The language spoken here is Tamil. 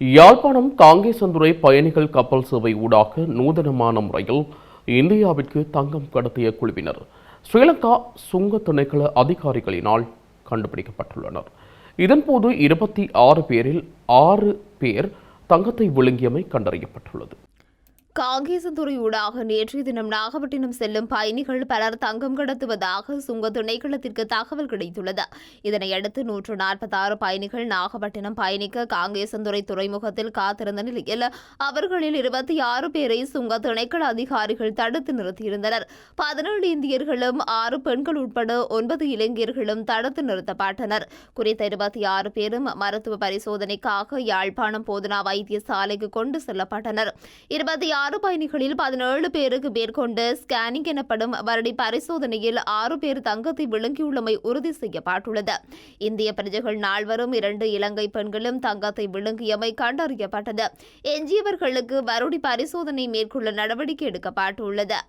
யாழ்ப்பாணம் காங்கேசந்துறை பயணிகள் கப்பல் சேவை ஊடாக நூதனமான முறையில் இந்தியாவிற்கு தங்கம் கடத்திய குழுவினர் ஸ்ரீலங்கா சுங்க திணைக்கள அதிகாரிகளினால் கண்டுபிடிக்கப்பட்டுள்ளனர். இதன்போது 26 பேரில் 6 பேர் தங்கத்தை விழுங்கியமை கண்டறியப்பட்டுள்ளது. காங்கேசந்துறை ஊடாக நேற்றைய தினம் நாகப்பட்டினம் செல்லும் பயணிகள் பலர் தங்கம் கடத்துவதாக சுங்க திணைக்களத்திற்கு தகவல் கிடைத்துள்ளது. இதனையடுத்து 146 பயணிகள் நாகப்பட்டினம் பயணிக்க காங்கேசந்துறை துறைமுகத்தில் காத்திருந்த நிலையில் அவர்களில் 26 பேரை சுங்க திணைக்கள அதிகாரிகள் தடுத்து நிறுத்தியிருந்தனர். 17 இந்தியர்களும் 6 பெண்கள் உட்பட 9 இளைஞர்களும் தடுத்து நிறுத்தப்பட்டனர். குறித்த 26 பேரும் மருத்துவ பரிசோதனைக்காக யாழ்ப்பாணம் போதனா வைத்தியசாலைக்கு கொண்டு செல்லப்பட்டனர். 6 பயணிகளில் 17 பேருக்கு மேற்கொண்ட ஸ்கேனிங் எனப்படும் வருடி பரிசோதனையில் 6 பேர் தங்கத்தை விழுங்கியுள்ளமை உறுதி செய்யப்பட்டுள்ளது. இந்திய பிரஜைகள் நால்வரும் 2 இலங்கை பெண்களும் தங்கத்தை விழுங்கியமை கண்டறியப்பட்டது. எஞ்சியவர்களுக்கு வருடி பரிசோதனை மேற்கொள்ள நடவடிக்கை எடுக்கப்பட்டுள்ளது.